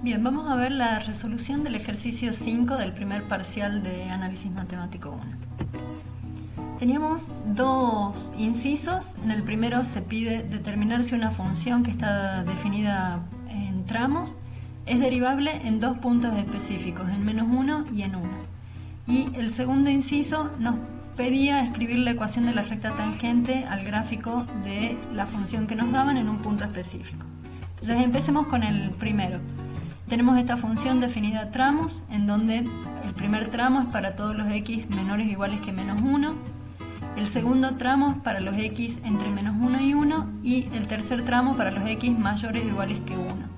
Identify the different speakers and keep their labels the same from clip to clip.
Speaker 1: Bien, vamos a ver la resolución del ejercicio 5 del primer parcial de análisis matemático 1. Teníamos dos incisos. En el primero se pide determinar si una función que está definida en tramos es derivable en dos puntos específicos, en -1 y en 1. Y el segundo inciso nos pedía escribir la ecuación de la recta tangente al gráfico de la función que nos daban en un punto específico. Entonces empecemos con el primero. Tenemos esta función definida a tramos, en donde el primer tramo es para todos los x menores o iguales que -1, el segundo tramo es para los x entre -1 y 1 y el tercer tramo para los x mayores o iguales que 1.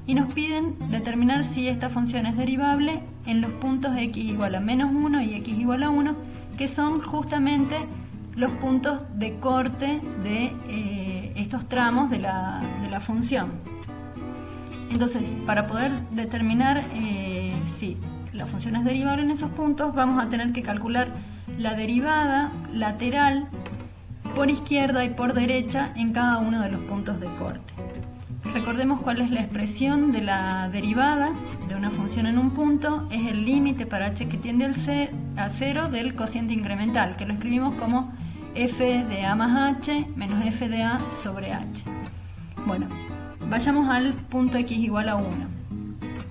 Speaker 1: Y nos piden determinar si esta función es derivable en los puntos x igual a -1 y x igual a 1, que son justamente los puntos de corte de estos tramos de la función. Entonces, para poder determinar si la función es derivable en esos puntos, vamos a tener que calcular la derivada lateral por izquierda y por derecha en cada uno de los puntos de corte. Recordemos cuál es la expresión de la derivada de una función en un punto. Es el límite para h que tiende a 0 del cociente incremental, que lo escribimos como f de a más h menos f de a sobre h. Bueno, vayamos al punto x igual a 1.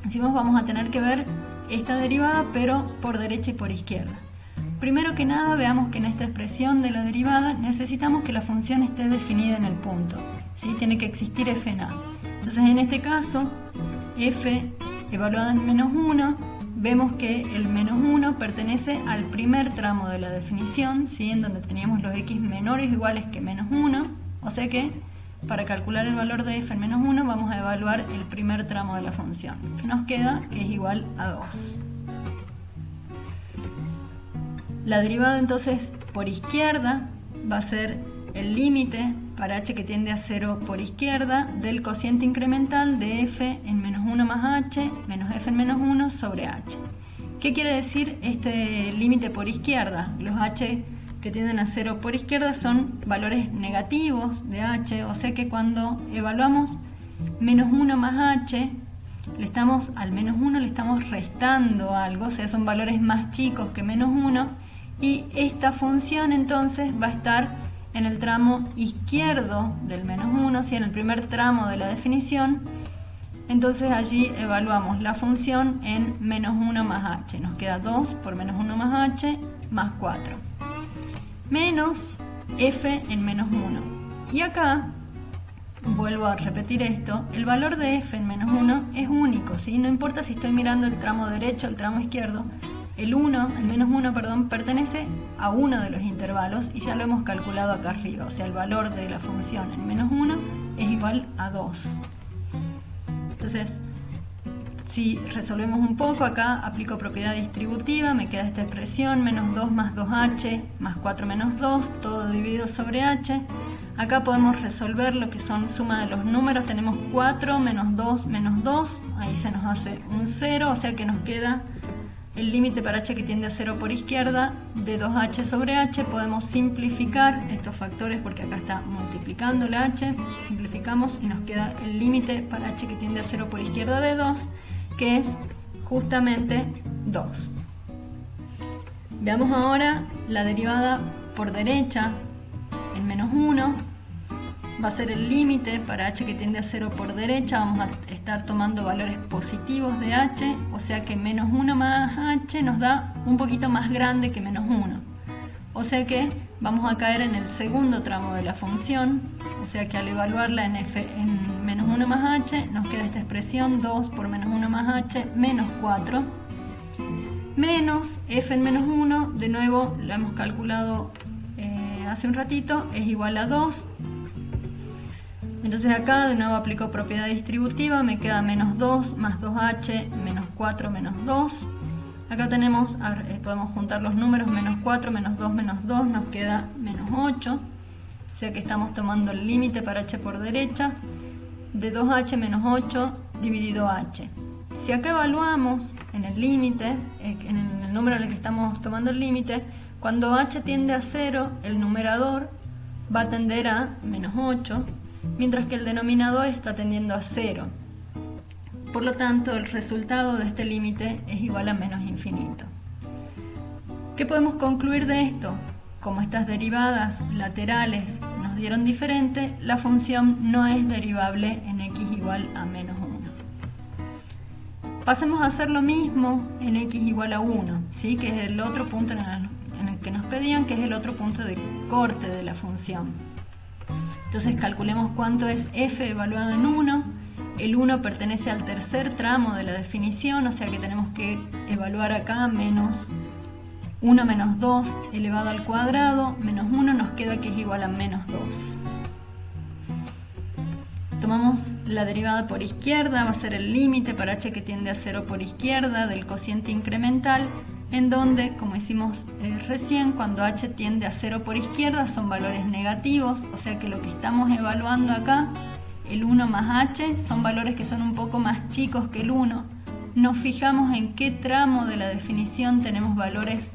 Speaker 1: Decimos, vamos a tener que ver esta derivada, pero por derecha y por izquierda. Primero que nada, veamos que en esta expresión de la derivada necesitamos que la función esté definida en el punto, ¿sí? Tiene que existir f en a. Entonces, en este caso, f evaluada en -1, vemos que el -1 pertenece al primer tramo de la definición, ¿sí? En donde teníamos los x menores o iguales que -1, o sea que para calcular el valor de f en -1 vamos a evaluar el primer tramo de la función, que nos queda que es igual a 2. La derivada entonces por izquierda va a ser el límite para h que tiende a 0 por izquierda del cociente incremental de f en -1 más h menos f en -1 sobre h. ¿Qué quiere decir este límite por izquierda? Los h que tienden a 0 por izquierda son valores negativos de h, o sea que cuando evaluamos -1 más h, al -1 le estamos restando algo, o sea, son valores más chicos que -1, y esta función entonces va a estar en el tramo izquierdo del -1, si en el primer tramo de la definición. Entonces allí evaluamos la función en -1 más h, nos queda 2 por -1 más h más 4. Menos f en -1. Y acá, vuelvo a repetir esto, el valor de f en -1 es único, ¿sí? No importa si estoy mirando el tramo derecho o el tramo izquierdo, el -1, pertenece a uno de los intervalos y ya lo hemos calculado acá arriba, o sea, el valor de la función en -1 es igual a 2. Entonces, si resolvemos un poco, acá aplico propiedad distributiva, me queda esta expresión, -2 más 2h más 4 menos 2, todo dividido sobre h. Acá podemos resolver lo que son suma de los números, tenemos 4 menos 2 menos 2, ahí se nos hace un 0, o sea que nos queda el límite para h que tiende a 0 por izquierda de 2h sobre h. Podemos simplificar estos factores porque acá está multiplicando la h, simplificamos y nos queda el límite para h que tiende a 0 por izquierda de 2, que es justamente 2. Veamos ahora la derivada por derecha en -1. Va a ser el límite para h que tiende a 0 por derecha. Vamos a estar tomando valores positivos de h, o sea que -1 más h nos da un poquito más grande que -1. O sea que vamos a caer en el segundo tramo de la función, o sea que al evaluarla en f en -1 más h nos queda esta expresión 2 por -1 más h menos 4 menos f en -1, de nuevo lo hemos calculado hace un ratito, es igual a 2. Entonces acá de nuevo aplico propiedad distributiva, me queda -2 más 2h menos 4 menos 2. Acá tenemos, podemos juntar los números, -4 menos 2 nos queda -8. O sea que estamos tomando el límite para h por derecha de 2h menos 8 dividido h. Si acá evaluamos en el límite, en el número en el que estamos tomando el límite, cuando h tiende a 0, el numerador va a tender a -8, mientras que el denominador está tendiendo a 0. Por lo tanto, el resultado de este límite es igual a menos infinito. ¿Qué podemos concluir de esto? Como estas derivadas laterales nos dieron diferente, la función no es derivable en x igual a menos 1. Pasemos a hacer lo mismo en x igual a 1, ¿sí? Que es el otro punto en el que nos pedían, que es el otro punto de corte de la función. Entonces calculemos cuánto es f evaluado en 1. El 1 pertenece al tercer tramo de la definición, o sea que tenemos que evaluar acá menos 1 menos 2 elevado al cuadrado, menos 1 nos queda que es igual a menos 2. Tomamos la derivada por izquierda, va a ser el límite para h que tiende a 0 por izquierda del cociente incremental, en donde, como hicimos recién, cuando h tiende a 0 por izquierda son valores negativos, o sea que lo que estamos evaluando acá, el 1 más h, son valores que son un poco más chicos que el 1. Nos fijamos en qué tramo de la definición tenemos valores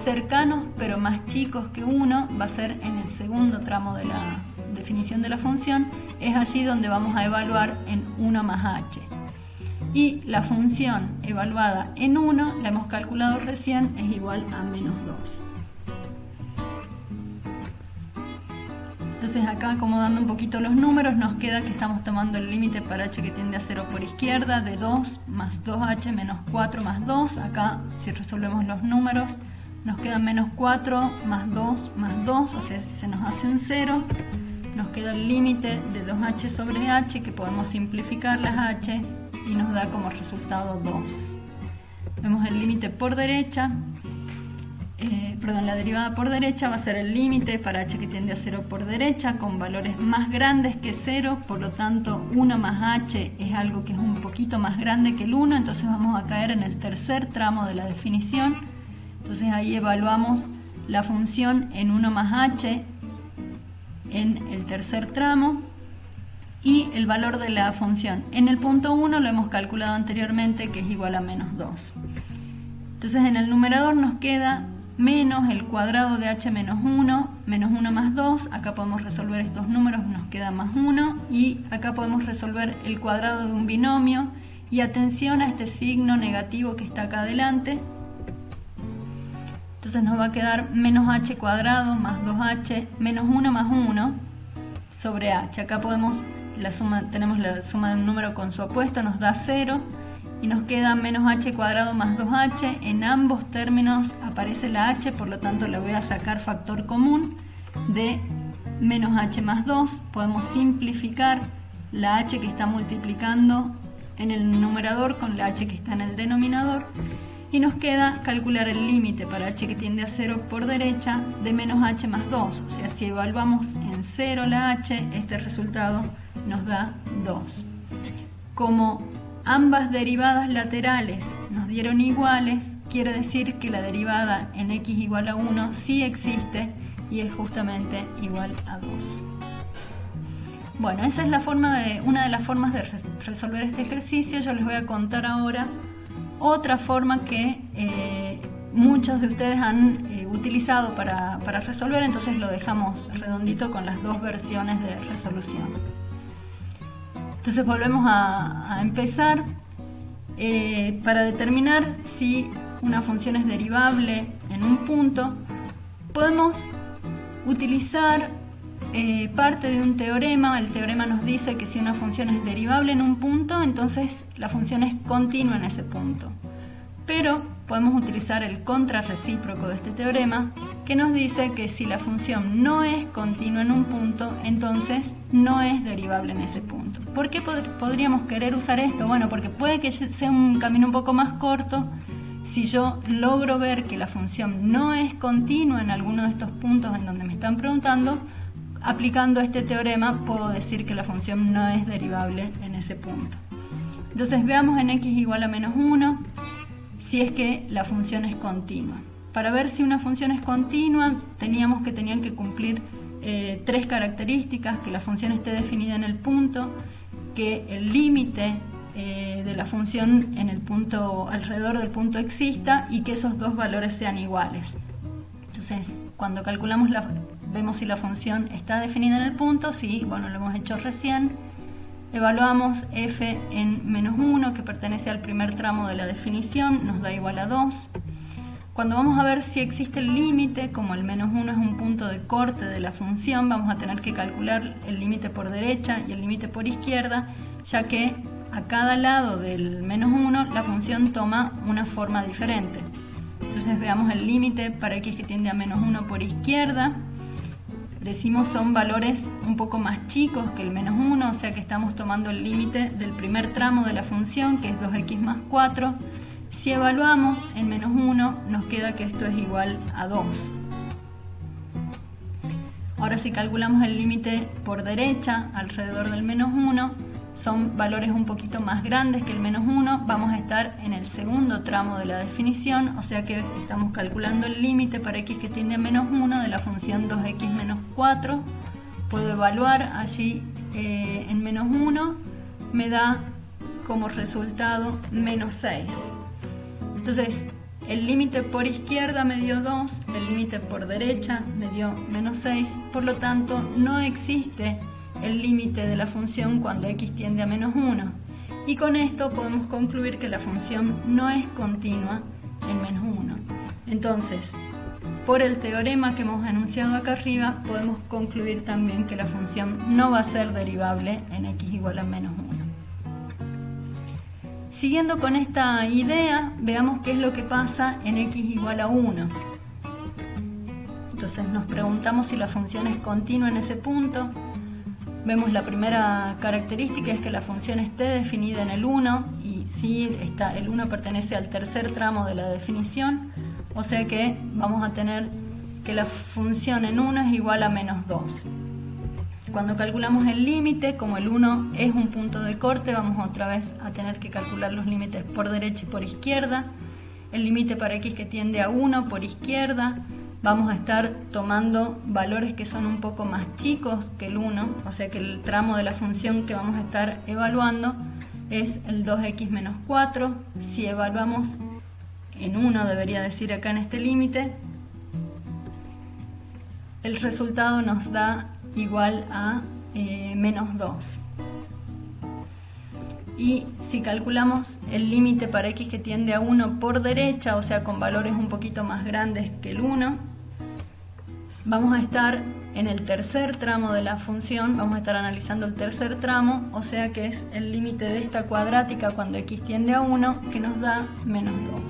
Speaker 1: cercanos pero más chicos que 1, va a ser en el segundo tramo de la definición de la función, es allí donde vamos a evaluar en 1 más h. Y la función evaluada en 1, la hemos calculado recién, es igual a menos 2. Entonces acá, acomodando un poquito los números, nos queda que estamos tomando el límite para h que tiende a 0 por izquierda de 2 más 2h menos 4 más 2. Acá, si resolvemos los números, nos quedan menos 4 más 2 más 2, o sea, se nos hace un 0. Nos queda el límite de 2h sobre h, que podemos simplificar las h y nos da como resultado 2. Vemos el límite por derecha, la derivada por derecha va a ser el límite para h que tiende a 0 por derecha con valores más grandes que 0, por lo tanto 1 más h es algo que es un poquito más grande que el 1, entonces vamos a caer en el tercer tramo de la definición. Entonces ahí evaluamos la función en 1 más h en el tercer tramo y el valor de la función en el punto 1 lo hemos calculado anteriormente, que es igual a menos 2. Entonces en el numerador nos queda menos el cuadrado de h menos 1, menos 1 más 2, acá podemos resolver estos números, nos queda más 1, y acá podemos resolver el cuadrado de un binomio, y atención a este signo negativo que está acá adelante. Entonces nos va a quedar menos h cuadrado más 2h menos 1 más 1 sobre h. Acá podemos, tenemos la suma de un número con su opuesto, nos da 0. Y nos queda menos h cuadrado más 2h. En ambos términos aparece la h, por lo tanto le voy a sacar factor común de menos h más 2. Podemos simplificar la h que está multiplicando en el numerador con la h que está en el denominador. Y nos queda calcular el límite para h que tiende a 0 por derecha de menos h más 2. O sea, si evaluamos en 0 la h, este resultado nos da 2. Como ambas derivadas laterales nos dieron iguales, quiere decir que la derivada en x igual a 1 sí existe y es justamente igual a 2. Bueno, esa es una de las formas de resolver este ejercicio. Yo les voy a contar ahora otra forma que muchos de ustedes han utilizado para resolver, entonces lo dejamos redondito con las dos versiones de resolución. Entonces volvemos a empezar. Para determinar si una función es derivable en un punto, podemos utilizar parte de un teorema. El teorema nos dice que si una función es derivable en un punto, entonces la función es continua en ese punto. Pero podemos utilizar el contrarrecíproco de este teorema, que nos dice que si la función no es continua en un punto, entonces no es derivable en ese punto. ¿Por qué podríamos querer usar esto? Bueno, porque puede que sea un camino un poco más corto. Si yo logro ver que la función no es continua en alguno de estos puntos en donde me están preguntando, aplicando este teorema puedo decir que la función no es derivable en ese punto. Entonces veamos en x igual a menos 1 si es que la función es continua. Para ver si una función es continua tenían que cumplir tres características: que la función esté definida en el punto, que el límite de la función en el punto, alrededor del punto, exista, y que esos dos valores sean iguales. Entonces, cuando calculamos vemos si la función está definida en el punto. Sí, bueno, lo hemos hecho recién. Evaluamos f en menos 1, que pertenece al primer tramo de la definición, nos da igual a 2. Cuando vamos a ver si existe el límite, como el menos 1 es un punto de corte de la función, vamos a tener que calcular el límite por derecha y el límite por izquierda, ya que a cada lado del menos 1 la función toma una forma diferente. Entonces veamos el límite para x que tiende a menos 1 por izquierda. Decimos son valores un poco más chicos que el menos 1, o sea que estamos tomando el límite del primer tramo de la función, que es 2x más 4. Si evaluamos en menos 1, nos queda que esto es igual a 2. Ahora si calculamos el límite por derecha, alrededor del menos 1, son valores un poquito más grandes que el menos 1, vamos a estar en el segundo tramo de la definición, o sea que estamos calculando el límite para x que tiende a menos 1 de la función 2x menos 4. Puedo evaluar allí en menos 1, me da como resultado menos 6. Entonces el límite por izquierda me dio 2, el límite por derecha me dio menos 6, por lo tanto no existe el límite de la función cuando x tiende a menos 1, y con esto podemos concluir que la función no es continua en menos 1. Entonces, por el teorema que hemos enunciado acá arriba, podemos concluir también que la función no va a ser derivable en x igual a menos 1. Siguiendo con esta idea, veamos qué es lo que pasa en x igual a 1. Entonces nos preguntamos si la función es continua en ese punto. Vemos la primera característica es que la función esté definida en el 1, y si el 1 pertenece al tercer tramo de la definición, o sea que vamos a tener que la función en 1 es igual a menos 2. Cuando calculamos el límite, como el 1 es un punto de corte, vamos otra vez a tener que calcular los límites por derecha y por izquierda. El límite para x que tiende a 1 por izquierda, vamos a estar tomando valores que son un poco más chicos que el 1, o sea que el tramo de la función que vamos a estar evaluando es el 2x menos 4. Si evaluamos en 1, debería decir acá en este límite, el resultado nos da igual a menos 2. Y si calculamos el límite para x que tiende a 1 por derecha, o sea con valores un poquito más grandes que el 1, vamos a estar en el tercer tramo de la función, vamos a estar analizando el tercer tramo, o sea que es el límite de esta cuadrática cuando x tiende a 1, que nos da menos 2.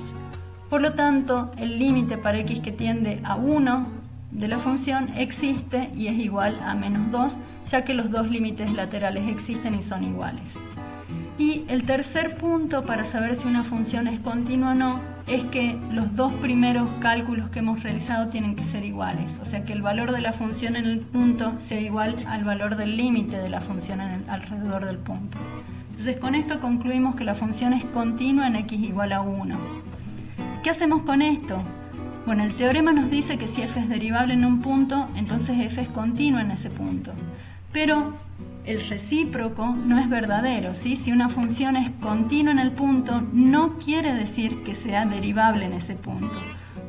Speaker 1: Por lo tanto, el límite para x que tiende a 1 de la función existe y es igual a menos 2, ya que los dos límites laterales existen y son iguales. Y el tercer punto para saber si una función es continua o no es que los dos primeros cálculos que hemos realizado tienen que ser iguales, o sea que el valor de la función en el punto sea igual al valor del límite de la función alrededor del punto. Entonces con esto concluimos que la función es continua en x igual a 1. ¿Qué hacemos con esto? Bueno, el teorema nos dice que si f es derivable en un punto, entonces f es continua en ese punto. Pero el recíproco no es verdadero, ¿sí? Si una función es continua en el punto, no quiere decir que sea derivable en ese punto.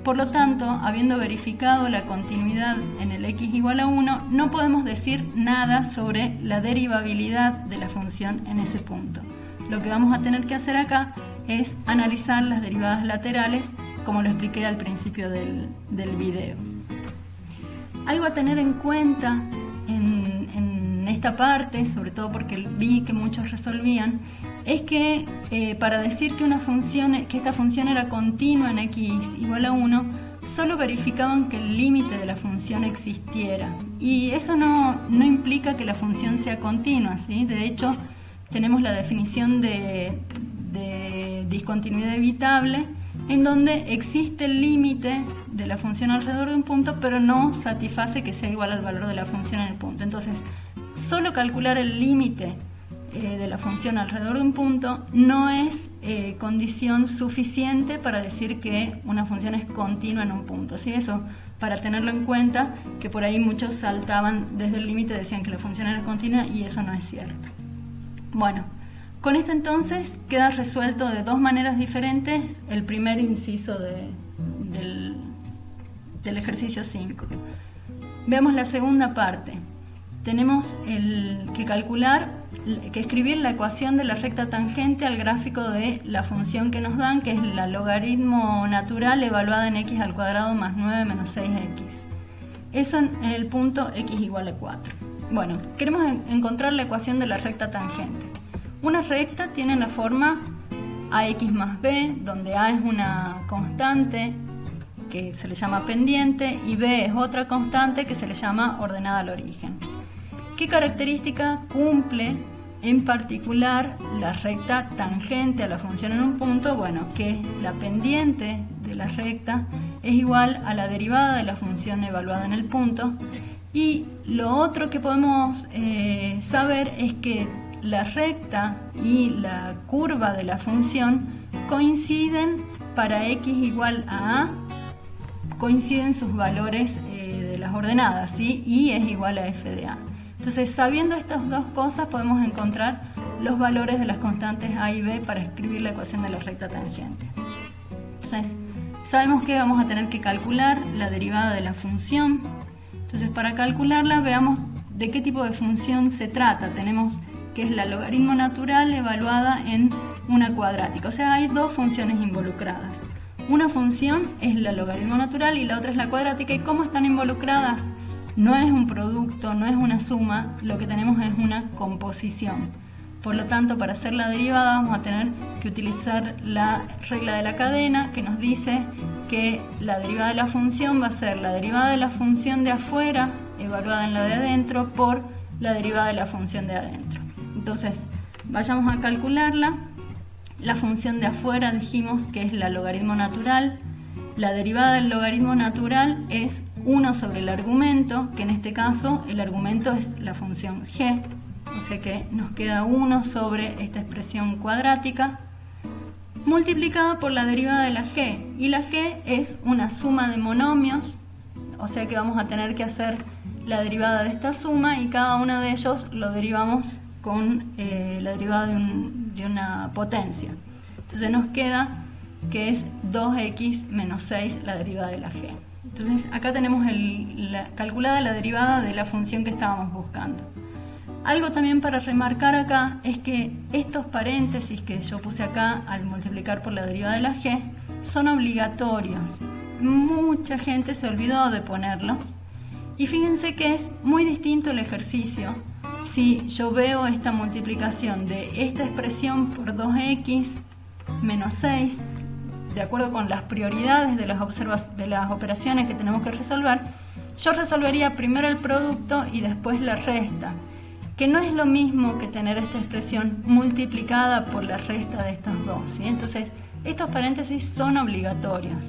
Speaker 1: Por lo tanto, habiendo verificado la continuidad en el x igual a 1, no podemos decir nada sobre la derivabilidad de la función en ese punto. Lo que vamos a tener que hacer acá es analizar las derivadas laterales, como lo expliqué al principio del video. Algo a tener en cuenta en esta parte, sobre todo porque vi que muchos resolvían, es que para decir que esta función era continua en x igual a 1, solo verificaban que el límite de la función existiera. Y eso no implica que la función sea continua, ¿sí? De hecho, tenemos la definición de discontinuidad evitable, en donde existe el límite de la función alrededor de un punto, pero no satisface que sea igual al valor de la función en el punto. Entonces, solo calcular el límite de la función alrededor de un punto no es condición suficiente para decir que una función es continua en un punto, ¿sí? Eso para tenerlo en cuenta, que por ahí muchos saltaban desde el límite, decían que la función era continua y eso no es cierto. Bueno, con esto entonces queda resuelto de dos maneras diferentes el primer inciso del ejercicio 5. Veamos la segunda parte. Tenemos que calcular que escribir la ecuación de la recta tangente al gráfico de la función que nos dan, que es la logaritmo natural evaluada en x al cuadrado más 9 menos 6x. Eso en el punto x igual a 4. Bueno, queremos encontrar la ecuación de la recta tangente. Una recta tiene la forma ax más b, donde a es una constante que se le llama pendiente y b es otra constante que se le llama ordenada al origen. ¿Qué característica cumple en particular la recta tangente a la función en un punto? Bueno, que la pendiente de la recta es igual a la derivada de la función evaluada en el punto. Y lo otro que podemos saber es que la recta y la curva de la función coinciden para x igual a a, coinciden sus valores de las ordenadas, ¿sí? Y es igual a f de a. Entonces, sabiendo estas dos cosas, podemos encontrar los valores de las constantes a y b para escribir la ecuación de la recta tangente. Entonces, sabemos que vamos a tener que calcular la derivada de la función. Entonces, para calcularla, veamos de qué tipo de función se trata. Tenemos que es la logaritmo natural evaluada en una cuadrática. O sea, hay dos funciones involucradas. Una función es la logaritmo natural y la otra es la cuadrática. ¿Y cómo están involucradas? No es un producto, no es una suma, lo que tenemos es una composición. Por lo tanto, para hacer la derivada vamos a tener que utilizar la regla de la cadena, que nos dice que la derivada de la función va a ser la derivada de la función de afuera, evaluada en la de adentro, por la derivada de la función de adentro. Entonces, vayamos a calcularla. La función de afuera dijimos que es la logaritmo natural. La derivada del logaritmo natural es 1 sobre el argumento, que en este caso el argumento es la función g. O sea que nos queda 1 sobre esta expresión cuadrática, multiplicada por la derivada de la g. Y la g es una suma de monomios, o sea que vamos a tener que hacer la derivada de esta suma y cada uno de ellos lo derivamos con la derivada de una potencia. Entonces nos queda que es 2x menos 6 la derivada de la g. Entonces acá tenemos calculada la derivada de la función que estábamos buscando. Algo también para remarcar acá es que estos paréntesis que yo puse acá al multiplicar por la derivada de la g son obligatorios. Mucha gente se olvidó de ponerlos. Y fíjense que es muy distinto el ejercicio si yo veo esta multiplicación de esta expresión por 2x menos 6, de acuerdo con las prioridades de las operaciones que tenemos que resolver. Yo resolvería primero el producto y después la resta, que no es lo mismo que tener esta expresión multiplicada por la resta de estos dos, ¿sí? Entonces, estos paréntesis son obligatorios.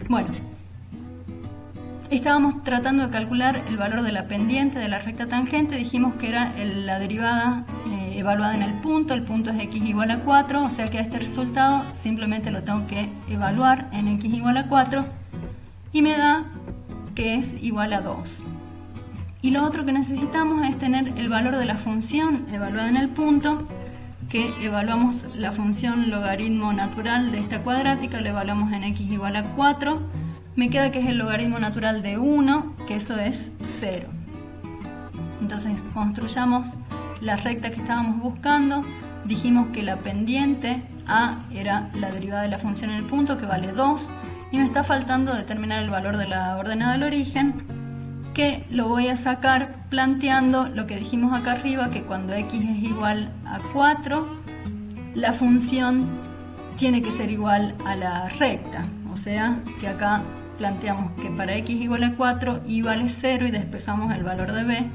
Speaker 1: Bueno, estábamos tratando de calcular el valor de la pendiente de la recta tangente. Dijimos que era la derivada evaluada en el punto es x igual a 4, o sea que a este resultado simplemente lo tengo que evaluar en x igual a 4 y me da que es igual a 2. Y lo otro que necesitamos es tener el valor de la función evaluada en el punto, que evaluamos la función logaritmo natural de esta cuadrática, lo evaluamos en x igual a 4, me queda que es el logaritmo natural de 1, que eso es 0. Entonces construyamos la recta que estábamos buscando. Dijimos que la pendiente a era la derivada de la función en el punto, que vale 2, y me está faltando determinar el valor de la ordenada del origen, que lo voy a sacar planteando lo que dijimos acá arriba, que cuando x es igual a 4, la función tiene que ser igual a la recta. O sea que acá planteamos que para x igual a 4 y vale 0 y despejamos el valor de b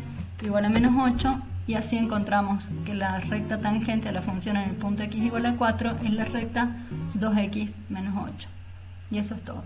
Speaker 1: igual a menos 8, y así encontramos que la recta tangente a la función en el punto x igual a 4 es la recta 2x menos 8. Y eso es todo.